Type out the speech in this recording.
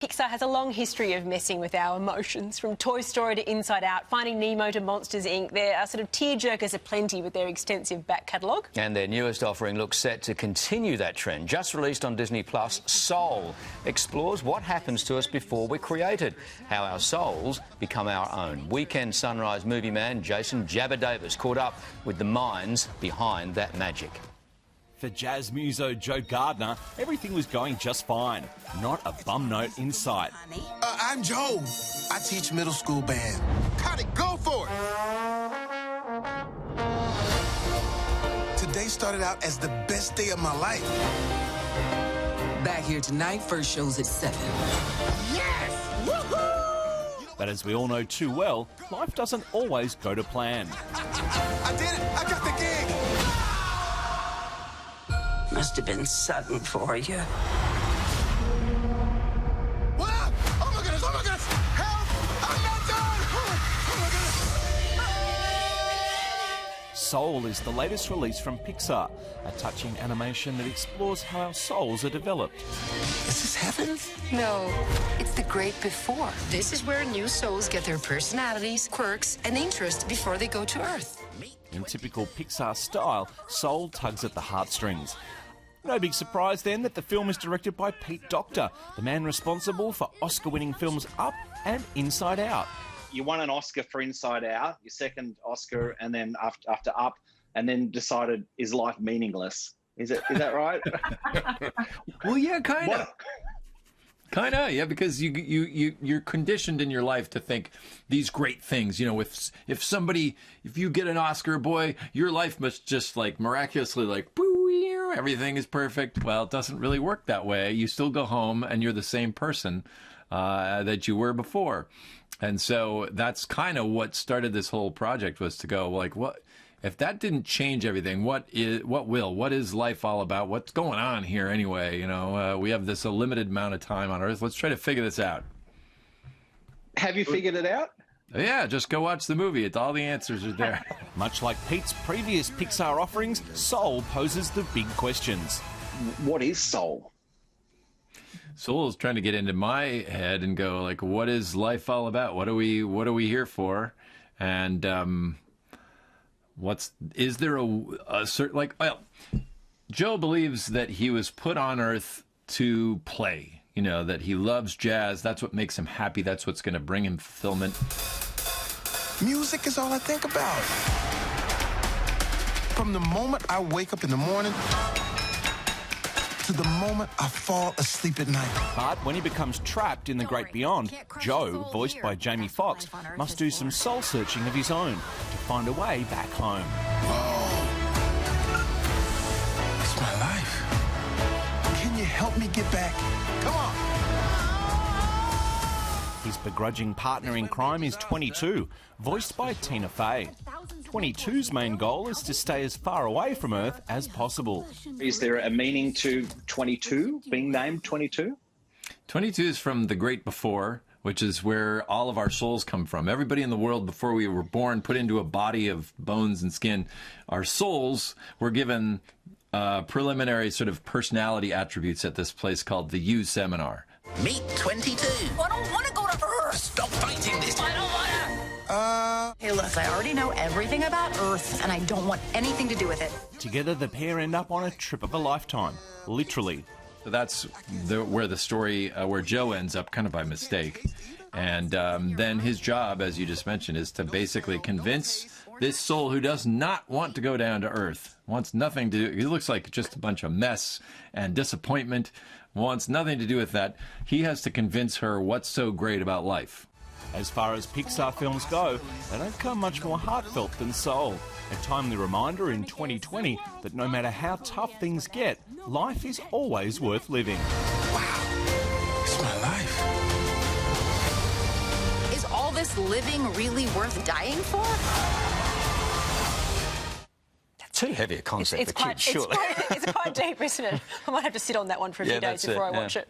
Pixar has a long history of messing with our emotions, from Toy Story to Inside Out, Finding Nemo to Monsters, Inc. There are sort of tearjerkers aplenty with their extensive back catalogue. And their newest offering looks set to continue that trend. Just released on Disney+, Soul explores what happens to us before we're created, how our souls become our own. Weekend Sunrise movie man Jason Jabba Davis caught up with the minds behind that magic. For jazz muso Joe Gardner, everything was going just fine. Not a bum note in sight. I'm Joe. I teach middle school band. Cut it, go for it. Today started out as the best day of my life. Back here tonight, first show's at 7. Yes! Woohoo! But as we all know too well, life doesn't always go to plan. I did it! I got the gig! Must have been sudden for you. What? Oh my goodness! Oh my goodness! Help! I'm not done! Oh my goodness! Soul is the latest release from Pixar, a touching animation that explores how our souls are developed. Is this heaven? No, it's the great before. This is where new souls get their personalities, quirks, and interests before they go to Earth. In typical Pixar style, Soul tugs at the heartstrings. No big surprise then that the film is directed by Pete Docter, the man responsible for Oscar-winning films Up and Inside Out. You won an Oscar for Inside Out, your second Oscar, and then after Up, and then decided, is life meaningless? Is that right? Well, yeah, kind of. Kind of, yeah, because you're conditioned in your life to think these great things. You know, if you get an Oscar, boy, your life must just like miraculously like, boo, everything is perfect. Well, it doesn't really work that way. You still go home and you're the same person that you were before. And so that's kind of what started this whole project, was to go like, what if that didn't change everything? What is life all about? What's going on here anyway? You know, we have this a limited amount of time on Earth. Let's try to figure this out. Have you figured it out? Yeah, just go watch the movie. All the answers are there. Much like Pete's previous Pixar offerings, Soul poses the big questions. What is soul? Soul is trying to get into my head and go like, what is life all about? What are we here for? And is there a certain, like, well, Joe believes that he was put on Earth to play. You know, that he loves jazz. That's what makes him happy. That's what's going to bring him fulfillment. Music is all I think about. From the moment I wake up in the morning to the moment I fall asleep at night. But when he becomes trapped in the great beyond, Joe, voiced by Jamie Foxx, must do some soul searching of his own to find a way back home. Whoa. It's my life. Can you help me get back? Come on. His begrudging partner in crime is 22, voiced by Tina Fey. 22's main goal is to stay as far away from Earth as possible. Is there a meaning to 22, being named 22? 22 is from the great before, which is where all of our souls come from. Everybody in the world before we were born, put into a body of bones and skin. Our souls were given preliminary sort of personality attributes at this place called the U Seminar. Meet 22. I don't want to go to Earth. Stop fighting this. I don't want to. Hey, look, I already know everything about Earth, and I don't want anything to do with it. Together, the pair end up on a trip of a lifetime, literally. So that's where the story, where Joe ends up kind of by mistake. And then his job, as you just mentioned, is to basically convince this soul who does not want to go down to Earth, wants nothing to do, he looks like just a bunch of mess and disappointment, wants nothing to do with that. He has to convince her what's so great about life. As far as Pixar films go, they don't come much more heartfelt than Soul. A timely reminder in 2020 that no matter how tough things get, life is always worth living. Wow. It's my life. Is all this living really worth dying for? Too heavy a concept for kids, surely. It's quite deep, isn't it? I might have to sit on that one for a few days before I watch it.